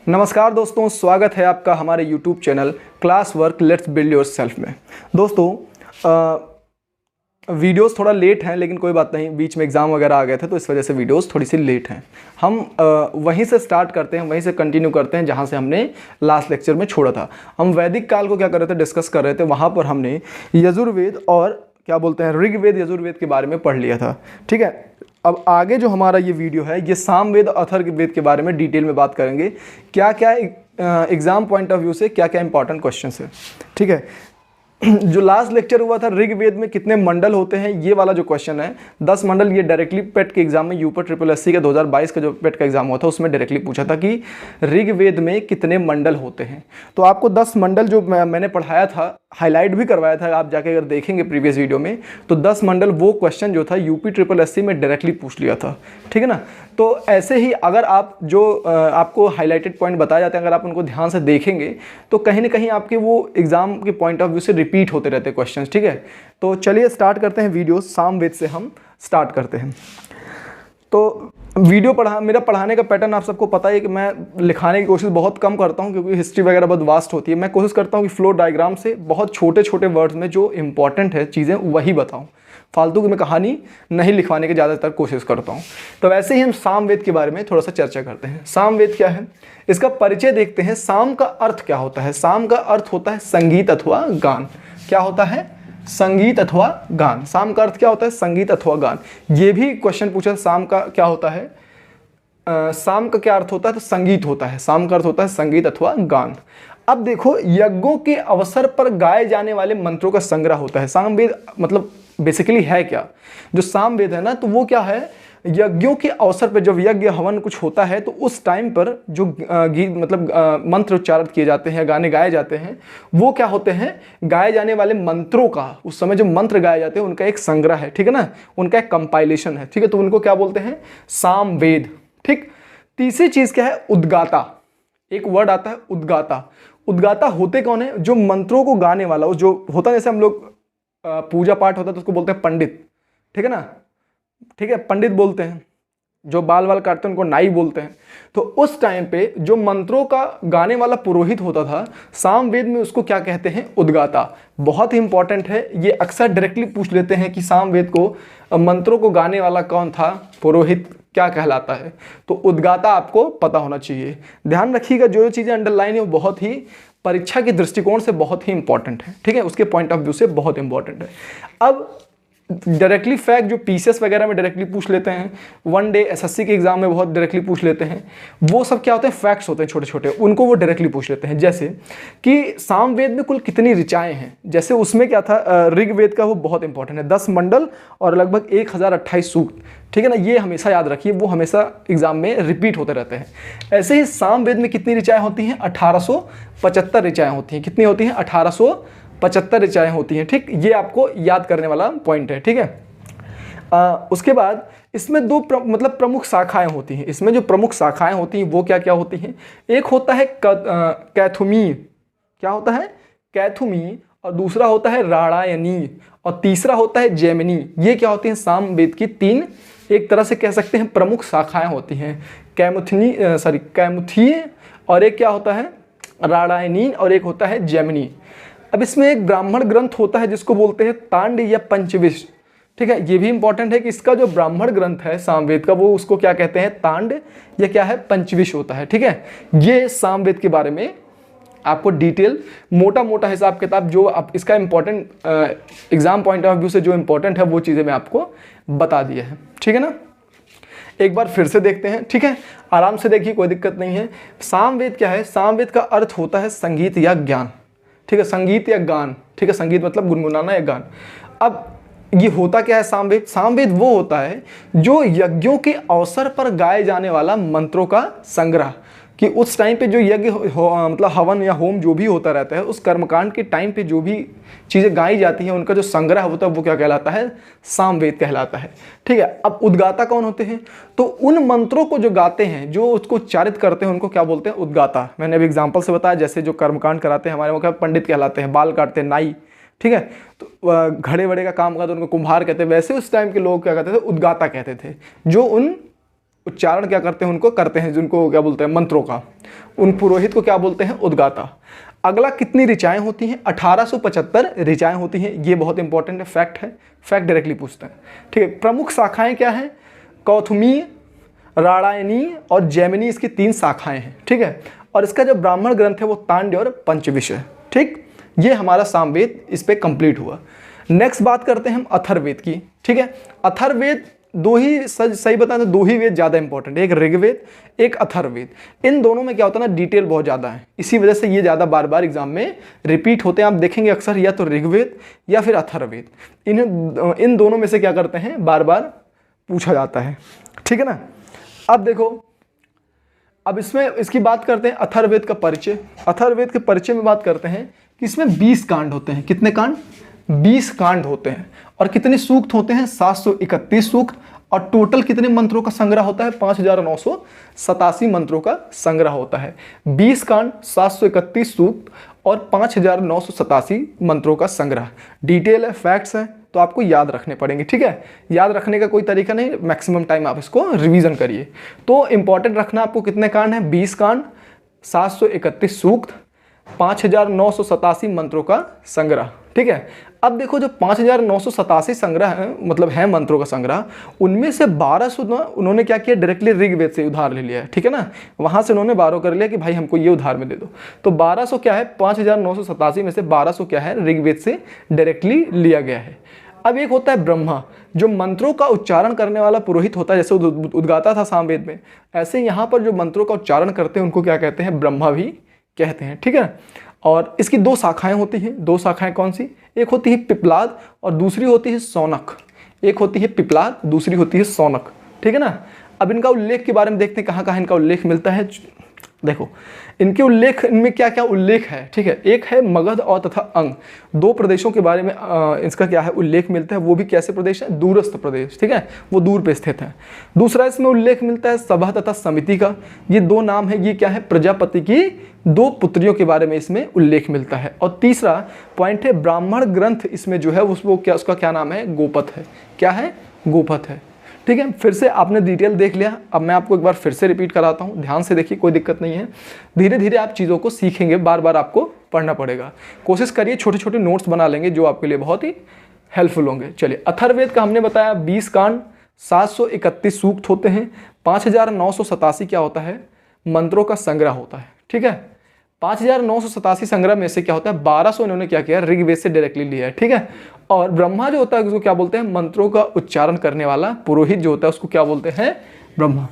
नमस्कार दोस्तों, स्वागत है आपका हमारे YouTube channel class work let's build your self में। दोस्तों वीडियोस थोड़ा लेट हैं, लेकिन कोई बात नहीं, बीच में एग्ज़ाम वगैरह आ गए थे तो इस वजह से वीडियोस थोड़ी सी लेट हैं। हम वहीं से स्टार्ट करते हैं, वहीं से कंटिन्यू करते हैं जहां से हमने लास्ट लेक्चर में छोड़ा था। हम वैदिक काल को क्या कर रहे थे, डिस्कस कर रहे थे। वहाँ पर हमने यजुर्वेद और क्या बोलते हैं ऋग्वेद यजुर्वेद के बारे में पढ़ लिया था। ठीक है, अब आगे जो हमारा ये वीडियो है ये सामवेद अथर्ववेद के बारे में डिटेल में बात करेंगे। क्या क्या एग्जाम पॉइंट ऑफ व्यू से क्या क्या इंपॉर्टेंट क्वेश्चन है। ठीक है, जो लास्ट लेक्चर हुआ था ऋग्वेद में कितने मंडल होते हैं, ये वाला जो क्वेश्चन है 10 मंडल, ये डायरेक्टली पेट के एग्जाम में यूपर ट्रिपल एससी का 2022 का जो पेट का एग्जाम हुआ था उसमें डायरेक्टली पूछा था कि ऋग्वेद में कितने मंडल होते हैं। तो आपको 10 मंडल जो मैंने पढ़ाया था, हाईलाइट भी करवाया था, आप जाके अगर देखेंगे प्रीवियस वीडियो में तो 10 मंडल वो क्वेश्चन जो था यूपी ट्रिपल एससी में डायरेक्टली पूछ लिया था। ठीक है ना। तो ऐसे ही अगर आप जो आपको हाईलाइटेड पॉइंट बताए जाते हैं, अगर आप उनको ध्यान से देखेंगे तो कहीं ना कहीं आपके वो एग्जाम के पॉइंट ऑफ व्यू से रिपीट होते रहते हैं क्वेश्चन। ठीक है, तो चलिए स्टार्ट करते हैं वीडियो। सामवेद से हम स्टार्ट करते हैं। तो वीडियो मेरा पढ़ाने का पैटर्न आप सबको पता है कि मैं लिखाने की कोशिश बहुत कम करता हूं, क्योंकि हिस्ट्री वगैरह बहुत वास्ट होती है। मैं कोशिश करता हूं कि फ्लो डायग्राम से बहुत छोटे छोटे वर्ड्स में जो इंपॉर्टेंट है चीज़ें वही बताऊं, फालतू की मैं कहानी नहीं लिखवाने की ज़्यादातर कोशिश करता हूं। तो वैसे ही हम सामवेद के बारे में थोड़ा सा चर्चा करते हैं। सामवेद क्या है, इसका परिचय देखते हैं। साम का अर्थ क्या होता है। साम का अर्थ होता है संगीत अथवा गान। क्या होता है, संगीत अथवा गान। साम का अर्थ क्या होता है, संगीत अथवा गान। ये भी क्वेश्चन पूछा, साम का क्या होता है, साम का क्या अर्थ होता है, तो संगीत होता है। साम का अर्थ होता है संगीत अथवा गान। अब देखो, यज्ञों के अवसर पर गाए जाने वाले मंत्रों का संग्रह होता है। सामवेद मतलब बेसिकली है क्या, जो सामवेद है ना, तो वो क्या है, यज्ञों के अवसर पर जब यज्ञ हवन कुछ होता है तो उस टाइम पर जो गीत मतलब मंत्र उच्चारित किए जाते हैं, गाने गाए जाते हैं, वो क्या होते हैं, गाए जाने वाले मंत्रों का, उस समय जो मंत्र गाए जाते हैं उनका एक संग्रह है। ठीक है ना, उनका एक कंपाइलेशन है। ठीक है, तो उनको क्या बोलते हैं, सामवेद। ठीक, तीसरी चीज क्या है, उद्गाता। एक वर्ड आता है उद्गाता। उद्गाता होते कौन है, जो मंत्रों को गाने वाला, वो जो होता है, जैसे हम लोग पूजा पाठ होता है तो उसको बोलते हैं पंडित। ठीक है ना, ठीक है, पंडित बोलते हैं। जो बाल वाल काटते हैं उनको नाई बोलते हैं। तो उस टाइम पे जो मंत्रों का गाने वाला पुरोहित होता था, सामवेद में उसको क्या कहते हैं, उद्गाता। बहुत ही इंपॉर्टेंट है, ये अक्सर डायरेक्टली पूछ लेते हैं कि सामवेद को मंत्रों को गाने वाला कौन था, पुरोहित क्या कहलाता है। तो उद्गाता आपको पता होना चाहिए। ध्यान रखिएगा, जो चीज़ें अंडरलाइन है वो बहुत ही परीक्षा के दृष्टिकोण से बहुत ही इंपॉर्टेंट है। ठीक है, उसके पॉइंट ऑफ व्यू से बहुत इंपॉर्टेंट है। अब डायरेक्टली फैक्ट जो पीसीएस वगैरह में डायरेक्टली पूछ लेते हैं, वन डे एसएससी के एग्जाम में बहुत डायरेक्टली पूछ लेते हैं, वो सब क्या होते हैं, फैक्ट्स होते हैं छोटे छोटे, उनको वो डायरेक्टली पूछ लेते हैं। जैसे कि सामवेद में कुल कितनी ऋचाएं हैं, जैसे उसमें क्या था, ऋग्वेद का वो बहुत इंपॉर्टेंट है, 10 मंडल और लगभग 1028 सूक्त। ठीक है ना, ये हमेशा याद रखिए, वो हमेशा एग्जाम में रिपीट होते रहते हैं। ऐसे ही सामवेद में कितनी ऋचाएं होती हैं, 1875 ऋचाएं होती हैं। कितनी होती हैं, 1875 ऋचाएं होती हैं। ठीक, ये आपको याद करने वाला पॉइंट है। ठीक है, उसके बाद इसमें दो मतलब प्रमुख शाखाएं होती हैं। इसमें जो प्रमुख शाखाएं होती हैं वो क्या क्या होती हैं, एक होता है कैथुमी। क्या होता है, कैथुमी, और दूसरा होता है राणायनी, और तीसरा होता है जैमिनी। ये क्या होती हैं, सामवेद की 3 एक तरह से कह सकते हैं प्रमुख शाखाएं होती हैं। कैमुथी, और एक क्या होता है, राणायनी, और एक होता है जैमिनी। अब इसमें एक ब्राह्मण ग्रंथ होता है जिसको बोलते हैं तांड या पंचविश। ठीक है, ये भी इंपॉर्टेंट है कि इसका जो ब्राह्मण ग्रंथ है सामवेद का, वो उसको क्या कहते हैं, तांड या क्या है, पंचविश होता है। ठीक है, ये सामवेद के बारे में आपको डिटेल मोटा मोटा हिसाब किताब जो आप इसका important exam point of view से जो इंपॉर्टेंट है वो चीज़ें मैं आपको बता दिया है। ठीक है ना, एक बार फिर से देखते हैं। ठीक है, आराम से देखिए, कोई दिक्कत नहीं है। सामवेद क्या है, सामवेद का अर्थ होता है संगीत या ज्ञान। ठीक है, संगीत या गान। ठीक है, संगीत मतलब गुनगुनाना या गान। अब ये होता क्या है सामवेद, सामवेद वो होता है जो यज्ञों के अवसर पर गाए जाने वाला मंत्रों का संग्रह, कि उस टाइम पे जो यज्ञ मतलब हवन या होम जो भी होता रहता है, उस कर्मकांड के टाइम पे जो भी चीज़ें गाई जाती हैं उनका जो संग्रह होता है वो क्या कहलाता है, सामवेद कहलाता है। ठीक है, अब उद्गाता कौन होते हैं, तो उन मंत्रों को जो गाते हैं, जो उसको उच्चारित करते हैं, उनको क्या बोलते हैं, उद्गाता। मैंने अभी एग्जाम्पल से बताया, जैसे जो कर्मकांड कराते हैं हमारे वहाँ पंडित कहलाते हैं, बाल काटते हैं नाई। ठीक है, तो घड़े वड़े का काम करते हैं उनको कुम्हार कहते हैं। वैसे उस टाइम के लोग क्या कहते थे, उद्गाता कहते थे, जो उन उच्चारण क्या करते हैं, उनको करते हैं, जिनको क्या बोलते हैं मंत्रों का, उन पुरोहित को क्या बोलते हैं, उद्गाता। अगला कितनी ऋचाएं होती हैं, 1875 ऋचाएं होती हैं। ये बहुत इंपॉर्टेंट है, फैक्ट है, फैक्ट डायरेक्टली पूछते हैं। ठीक है, प्रमुख शाखाएं क्या हैं, कौथुमी, राणायणी और जैमिनी, इसकी 3 शाखाएं हैं। ठीक है, और इसका जो ब्राह्मण ग्रंथ है वो तांड्य और पंचविंश है। ठीक, ये हमारा सामवेद इस पे कंप्लीट हुआ। नेक्स्ट बात करते हैं हम अथर्ववेद की। ठीक है, अथर्ववेद दो ही, सही बताएं तो 2 ही वेद ज़्यादा इंपॉर्टेंट है, एक ऋग्वेद, एक अथर्ववेद। इन दोनों में क्या होता है ना, डिटेल बहुत ज़्यादा है, इसी वजह से ये ज़्यादा बार बार एग्जाम में रिपीट होते हैं। आप देखेंगे अक्सर या तो ऋग्वेद या फिर अथर्ववेद, इन दोनों में से क्या करते हैं, बार बार पूछा जाता है। ठीक है ना। अब देखो, अब इसमें इसकी बात करते हैं अथर्ववेद का परिचय। अथर्ववेद के परिचय में बात करते हैं कि इसमें 20 कांड होते हैं। कितने कांड, 20 कांड होते हैं। और कितने सूक्त होते हैं, 731 सूक्त। और टोटल कितने मंत्रों का संग्रह होता है, 5987 मंत्रों का संग्रह होता है। 20 कांड, 731 सूक्त और 5987 मंत्रों का संग्रह। डिटेल है, फैक्ट्स हैं, तो आपको याद रखने पड़ेंगे। ठीक है, याद रखने का कोई तरीका नहीं, मैक्सिमम टाइम आप इसको रिवीजन करिए। तो इंपॉर्टेंट रखना आपको कितने कांड हैं, 20 कांड, 731 सूक्त, 5987 मंत्रों का संग्रह। ठीक है, अब देखो जो 5987 संग्रह है, मतलब है मंत्रों का संग्रह, उनमें से 1200 उन्होंने क्या किया, डायरेक्टली ऋग्वेद से उधार ले लिया है। ठीक है ना, वहां से उन्होंने 12 कर लिया कि भाई हमको ये उधार में दे दो। तो 1200 क्या है, 5987 में से 1200 क्या है, ऋग्वेद से डायरेक्टली लिया गया है। अब एक होता है ब्रह्मा, जो मंत्रों का उच्चारण करने वाला पुरोहित होता है, जैसे उद्गाता था सामवेद में, ऐसे यहाँ पर जो मंत्रों का उच्चारण करते हैं उनको क्या कहते हैं, ब्रह्मा भी कहते हैं। ठीक है, और इसकी 2 शाखाएं होती हैं। 2 शाखाएं कौन सी, एक होती है पिप्लाद और दूसरी होती है सौनक। एक होती है पिप्लाद, दूसरी होती है सौनक। ठीक है ना। अब इनका उल्लेख के बारे में देखते हैं, कहाँ कहाँ इनका उल्लेख मिलता है। देखो इनके उल्लेख, इनमें क्या क्या उल्लेख है। ठीक है, एक है मगध और तथा अंग, 2 प्रदेशों के बारे में इसका क्या है, उल्लेख मिलता है। वो भी कैसे प्रदेश है, दूरस्थ प्रदेश। ठीक है, वो दूर पे स्थित है। दूसरा इसमें उल्लेख मिलता है सभा तथा समिति का। ये 2 नाम है, ये क्या है, प्रजापति की 2 पुत्रियों के बारे में इसमें उल्लेख मिलता है। और तीसरा पॉइंट है ब्राह्मण ग्रंथ, इसमें जो है उसका क्या नाम है, गोपथ है। क्या है, गोपथ है। ठीक है, फिर से आपने डिटेल देख लिया, अब मैं आपको एक बार फिर से रिपीट कराता हूँ, ध्यान से देखिए, कोई दिक्कत नहीं है। धीरे धीरे आप चीज़ों को सीखेंगे, बार बार आपको पढ़ना पड़ेगा। कोशिश करिए छोटे छोटे नोट्स बना लेंगे जो आपके लिए बहुत ही हेल्पफुल होंगे। चलिए, अथर्ववेद का हमने बताया 20 कांड, 731 सूक्त होते हैं, 5987 क्या होता है, मंत्रों का संग्रह होता है। ठीक है, 5987 संग्रह में से क्या होता है, 1200 इन्होंने क्या किया, ऋग्वेद से डायरेक्टली लिया है। ठीक है, और ब्रह्मा जो होता है उसको क्या बोलते हैं, मंत्रों का उच्चारण करने वाला पुरोहित जो होता है उसको क्या बोलते हैं, ब्रह्मा।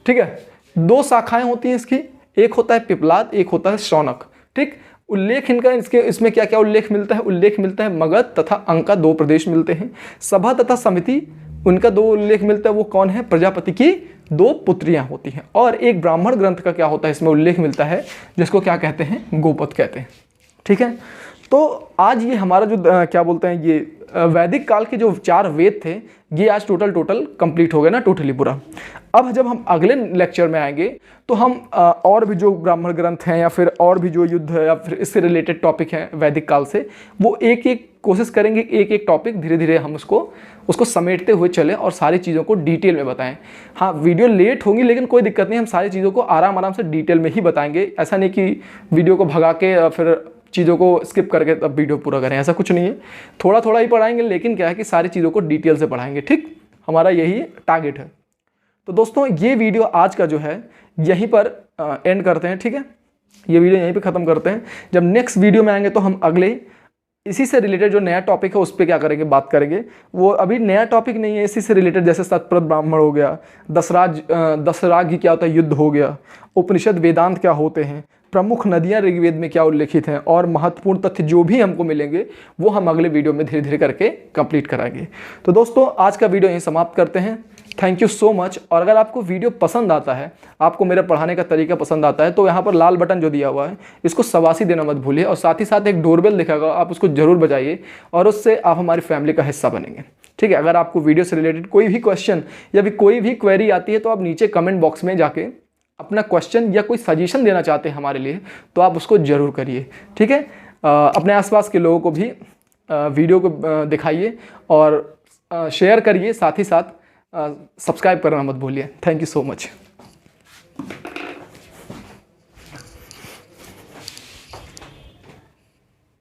ठीक है, 2 शाखाएं होती हैं इसकी, एक होता है पिप्लाद, एक होता है शौनक। ठीक, उल्लेख इनका इसमें क्या क्या उल्लेख मिलता है, उल्लेख मिलता है मगध तथा अंग का 2 प्रदेश मिलते हैं। सभा तथा समिति, उनका 2 उल्लेख मिलता है, वो कौन है, प्रजापति की 2 पुत्रियां होती हैं। और एक ब्राह्मण ग्रंथ का क्या होता है, इसमें उल्लेख मिलता है, जिसको क्या कहते हैं, गोपथ कहते हैं। ठीक है, तो आज ये हमारा जो क्या बोलते हैं, ये वैदिक काल के जो 4 वेद थे, ये आज टोटल कंप्लीट हो गए ना, टोटली पूरा। अब जब हम अगले लेक्चर में आएंगे तो हम और भी जो ब्राह्मण ग्रंथ हैं या फिर और भी जो युद्ध है या फिर इससे रिलेटेड टॉपिक हैं वैदिक काल से, वो एक एक कोशिश करेंगे, एक एक टॉपिक धीरे धीरे हम उसको समेटते हुए चले और सारी चीज़ों को डिटेल में बताएं। हाँ, वीडियो लेट होगी लेकिन कोई दिक्कत नहीं, हम सारी चीज़ों को आराम से डिटेल में ही बताएंगे। ऐसा नहीं कि वीडियो को भगा के फिर चीज़ों को स्किप करके तब वीडियो पूरा करें, ऐसा कुछ नहीं है। थोड़ा थोड़ा ही पढ़ाएंगे, लेकिन क्या है कि सारी चीज़ों को डिटेल से पढ़ाएंगे। ठीक, हमारा यही टारगेट है। तो दोस्तों, ये वीडियो आज का जो है यहीं पर एंड करते हैं। ठीक है, ये वीडियो यहीं पे ख़त्म करते हैं। जब नेक्स्ट वीडियो में आएंगे तो हम अगले इसी से रिलेटेड जो नया टॉपिक है उस पर क्या करेंगे, बात करेंगे। वो अभी नया टॉपिक नहीं है, इसी से रिलेटेड, जैसे सतप्रथ ब्राह्मण हो गया, दसराग क्या होता है, युद्ध हो गया, उपनिषद वेदांत क्या होते हैं, प्रमुख नदियाँ ऋग्वेद में क्या उल्लेखित हैं, और महत्वपूर्ण तथ्य जो भी हमको मिलेंगे वो हम अगले वीडियो में धीरे धीरे करके कंप्लीट कराएंगे। तो दोस्तों, आज का वीडियो यहीं समाप्त करते हैं। Thank you so much. और अगर आपको वीडियो पसंद आता है, आपको मेरा पढ़ाने का तरीका पसंद आता है, तो यहाँ पर लाल बटन जो दिया हुआ है इसको शाबाशी देना मत भूलिए, और साथ ही साथ एक डोरबेल दिखागा, आप उसको जरूर बजाइए, और उससे आप हमारी फैमिली का हिस्सा बनेंगे। ठीक है, अगर आपको वीडियो से रिलेटेड कोई भी क्वेश्चन या फिर कोई भी क्वेरी आती है तो आप नीचे कमेंट बॉक्स में जाके अपना क्वेश्चन या कोई सजेशन देना चाहते हैं हमारे लिए, तो आप उसको ज़रूर करिए। ठीक है, अपने आसपास के लोगों को भी वीडियो को दिखाइए और शेयर करिए, साथ ही साथ सब्सक्राइब करना मत भूलिए। Thank you so much.